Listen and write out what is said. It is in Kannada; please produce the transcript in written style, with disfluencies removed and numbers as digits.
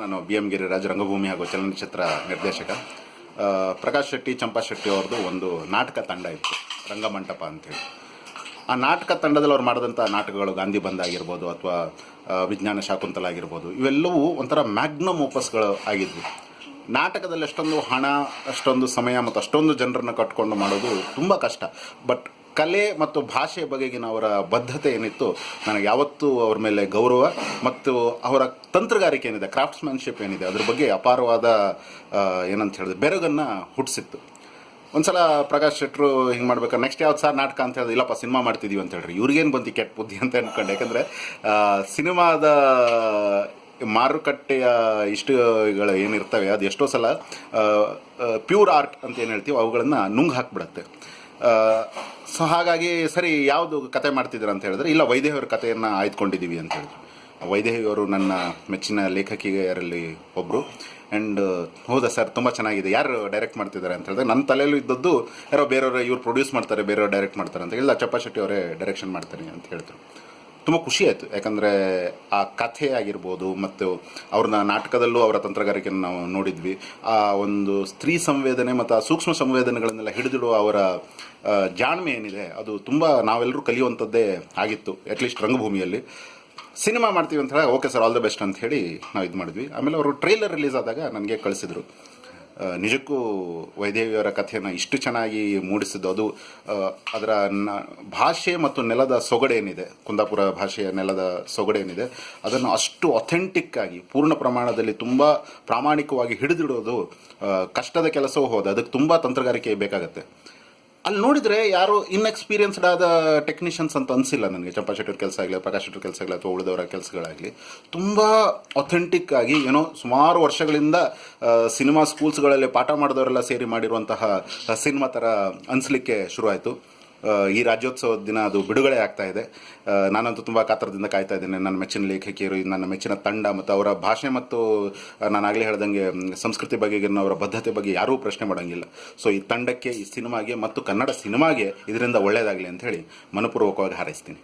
ನಾನು BM ಗಿರಿರಾಜ್, ರಂಗಭೂಮಿ ಹಾಗೂ ಚಲನಚಿತ್ರ ನಿರ್ದೇಶಕ. ಪ್ರಕಾಶ್ ಶೆಟ್ಟಿ, ಚಂಪಾ ಶೆಟ್ಟಿ ಅವ್ರದ್ದು ಒಂದು ನಾಟಕ ತಂಡ ಇತ್ತು, ರಂಗಮಂಟಪ ಅಂತೇಳಿ. ಆ ನಾಟಕ ತಂಡದಲ್ಲಿ ಅವ್ರು ಮಾಡಿದಂಥ ನಾಟಕಗಳು ಗಾಂಧಿ ಬಂಧ ಆಗಿರ್ಬೋದು ಅಥವಾ ವಿಜ್ಞಾನ ಶಾಕುಂತಲ ಆಗಿರ್ಬೋದು, ಇವೆಲ್ಲವೂ ಒಂಥರ ಮ್ಯಾಗ್ನಮ್ ಓಪಸ್ಗಳು ಆಗಿದ್ವು. ನಾಟಕದಲ್ಲಿ ಅಷ್ಟೊಂದು ಹಣ, ಅಷ್ಟೊಂದು ಸಮಯ ಮತ್ತು ಅಷ್ಟೊಂದು ಜನರನ್ನು ಕಟ್ಕೊಂಡು ಮಾಡೋದು ತುಂಬ ಕಷ್ಟ. ಬಟ್ ಕಲೆ ಮತ್ತು ಭಾಷೆಯ ಬಗೆಗಿನ ಅವರ ಬದ್ಧತೆ ಏನಿತ್ತು, ನನಗೆ ಯಾವತ್ತೂ ಅವ್ರ ಮೇಲೆ ಗೌರವ ಮತ್ತು ಅವರ ತಂತ್ರಗಾರಿಕೆ ಏನಿದೆ, ಕ್ರಾಫ್ಟ್ಸ್ಮ್ಯಾನ್ಶಿಪ್ ಏನಿದೆ, ಅದ್ರ ಬಗ್ಗೆ ಅಪಾರವಾದ ಏನಂತ ಹೇಳಿದ್ರೆ ಬೆರಗನ್ನು ಹುಟ್ಟಿಸಿತ್ತು. ಒಂದು ಸಲ ಪ್ರಕಾಶ್ ಶೆಟ್ಟರು ಹಿಂಗೆ ಮಾಡ್ಬೇಕಾದ್ರೆ ನೆಕ್ಸ್ಟ್ ಯಾವ್ದು ಸರ್ ನಾಟಕ ಅಂತ ಹೇಳಿದ್ರೆ, ಇಲ್ಲಪ್ಪ ಸಿನಿಮಾ ಮಾಡ್ತಿದ್ದೀವಿ ಅಂತ ಹೇಳ್ರಿ. ಇವ್ರಿಗೇನು ಬಂತು ಕೆಟ್ಟ ಬುದ್ಧಿ ಅಂತ ಅಂದ್ಕೊಂಡೆ. ಯಾಕಂದರೆ ಸಿನಿಮಾದ ಮಾರುಕಟ್ಟೆಯ ಇಷ್ಟಗಳು ಏನಿರ್ತವೆ ಅದು ಎಷ್ಟೋ ಸಲ ಪ್ಯೂರ್ ಆರ್ಟ್ ಅಂತ ಏನು ಹೇಳ್ತೀವಿ ಅವುಗಳನ್ನು ನುಂಗ್ ಹಾಕಿಬಿಡತ್ತೆ. ಸೊ ಹಾಗಾಗಿ ಸರಿ ಯಾವುದು ಕತೆ ಮಾಡ್ತಿದ್ದೀರ ಅಂತ ಹೇಳಿದ್ರೆ, ಇಲ್ಲ ವೈದೇಹಿಯವರ ಕಥೆಯನ್ನು ಆಯ್ದುಕೊಂಡಿದ್ದೀವಿ ಅಂತ ಹೇಳಿದ್ರು. ವೈದೇಹಿಯವರು ನನ್ನ ಮೆಚ್ಚಿನ ಲೇಖಕಿಯರಲ್ಲಿ ಒಬ್ಬರು. ಆ್ಯಂಡ್ ಹೌದಾ ಸರ್, ತುಂಬ ಚೆನ್ನಾಗಿದೆ, ಯಾರು ಡೈರೆಕ್ಟ್ ಮಾಡ್ತಿದ್ದಾರೆ ಅಂತ ಹೇಳಿದ್ರೆ, ನನ್ನ ತಲೆಯಲ್ಲೂ ಇದ್ದದ್ದು ಯಾರೋ ಬೇರೆಯವರು ಇವ್ರು ಪ್ರೊಡ್ಯೂಸ್ ಮಾಡ್ತಾರೆ, ಬೇರೆಯವ್ರು ಡೈರೆಕ್ಟ್ ಮಾಡ್ತಾರೆ ಅಂತ ಇಲ್ಲ, ಚಂಪಾ ಶೆಟ್ಟಿ ಅವರೇ ಡೈರೆಕ್ಷನ್ ಮಾಡ್ತಾರೆ ಅಂತ ಹೇಳಿದ್ರು. ತುಂಬ ಖುಷಿ ಆಯಿತು. ಯಾಕಂದರೆ ಆ ಕಥೆ ಆಗಿರ್ಬೋದು ಮತ್ತು ಅವ್ರನ್ನ ನಾಟಕದಲ್ಲೂ ಅವರ ತಂತ್ರಗಾರಿಕೆಯನ್ನು ನಾವು ನೋಡಿದ್ವಿ. ಆ ಒಂದು ಸ್ತ್ರೀ ಸಂವೇದನೆ ಮತ್ತು ಆ ಸೂಕ್ಷ್ಮ ಸಂವೇದನೆಗಳನ್ನೆಲ್ಲ ಹಿಡಿದಿಡುವ ಅವರ ಜಾಣ್ಮೆ ಏನಿದೆ ಅದು ತುಂಬ ನಾವೆಲ್ಲರೂ ಕಲಿಯುವಂಥದ್ದೇ ಆಗಿತ್ತು, ಅಟ್ಲೀಸ್ಟ್ ರಂಗಭೂಮಿಯಲ್ಲಿ. ಸಿನಿಮಾ ಮಾಡ್ತೀವಿ ಅಂತ ಹೇಳಿ okay sir, all the best ಅಂತ ಹೇಳಿ ನಾವು ಇದು ಮಾಡಿದ್ವಿ. ಆಮೇಲೆ ಅವರು ಟ್ರೈಲರ್ ರಿಲೀಸ್ ಆದಾಗ ನನಗೆ ಕಳಿಸಿದರು. ನಿಜಕ್ಕೂ ವೈದೇಹಿಯವರ ಕಥೆಯನ್ನು ಇಷ್ಟು ಚೆನ್ನಾಗಿ ಮೂಡಿಸಿದ್ದು, ಅದು ಅದರ ಭಾಷೆ ಮತ್ತು ನೆಲದ ಸೊಗಡೇನಿದೆ, ಕುಂದಾಪುರ ಭಾಷೆಯ ನೆಲದ ಸೊಗಡೇನಿದೆ, ಅದನ್ನು ಅಷ್ಟು ಅಥೆಂಟಿಕ್ ಆಗಿ ಪೂರ್ಣ ಪ್ರಮಾಣದಲ್ಲಿ ತುಂಬ ಪ್ರಾಮಾಣಿಕವಾಗಿ ಹಿಡಿದಿಡೋದು ಕಷ್ಟದ ಕೆಲಸವೂ ಹೋದ. ಅದಕ್ಕೆ ತುಂಬ ತಂತ್ರಗಾರಿಕೆ ಬೇಕಾಗತ್ತೆ. ಅಲ್ಲಿ ನೋಡಿದರೆ ಯಾರು ಇನ್ಎಕ್ಸ್ಪೀರಿಯನ್ಸ್ಡ್ ಆದ ಟೆಕ್ನಿಷಿಯನ್ಸ್ ಅಂತ ಅನಿಸಿಲ್ಲ ನನಗೆ. ಚಂಪಾ ಶೆಟ್ಟಿ ಕೆಲಸ ಆಗಲಿ, ಪ್ರಕಾಶ್ ಶೆಟ್ಟಿ ಕೆಲಸ ಆಗಲಿ, ಅಥವಾ ಉಳಿದವರ ಕೆಲಸಗಳಾಗಲಿ ತುಂಬ ಅಥೆಂಟಿಕ್ ಆಗಿ ಏನೋ ಸುಮಾರು ವರ್ಷಗಳಿಂದ ಸಿನಿಮಾ ಸ್ಕೂಲ್ಸ್ಗಳಲ್ಲಿ ಪಾಠ ಮಾಡಿದವರೆಲ್ಲ ಸೇರಿ ಮಾಡಿರುವಂತಹ ಸಿನಿಮಾ ಥರ ಅನಿಸ್ಲಿಕ್ಕೆ ಶುರುವಾಯಿತು. ಈ ರಾಜ್ಯೋತ್ಸವದ ದಿನ ಅದು ಬಿಡುಗಡೆ ಆಗ್ತಾ ಇದೆ. ನಾನಂತೂ ತುಂಬ ಕಾತರದಿಂದ ಕಾಯ್ತಾ ಇದ್ದೇನೆ. ನನ್ನ ಮೆಚ್ಚಿನ ಲೇಖಕಿಯರು, ನನ್ನ ಮೆಚ್ಚಿನ ತಂಡ ಮತ್ತು ಅವರ ಭಾಷೆ ಮತ್ತು ನಾನಾಗಲೇ ಹೇಳ್ದಂಗೆ ಸಂಸ್ಕೃತಿ ಬಗೆಗಿನ ಅವರ ಬದ್ಧತೆ ಬಗ್ಗೆ ಯಾರೂ ಪ್ರಶ್ನೆ ಮಾಡೋಂಗಿಲ್ಲ. ಸೊ ಈ ತಂಡಕ್ಕೆ, ಈ ಸಿನಿಮಾಗೆ ಮತ್ತು ಕನ್ನಡ ಸಿನಿಮಾಗೆ ಇದರಿಂದ ಒಳ್ಳೆಯದಾಗಲಿ ಅಂತ ಹೇಳಿ ಮನಪೂರ್ವಕವಾಗಿ ಹಾರೈಸ್ತೀನಿ.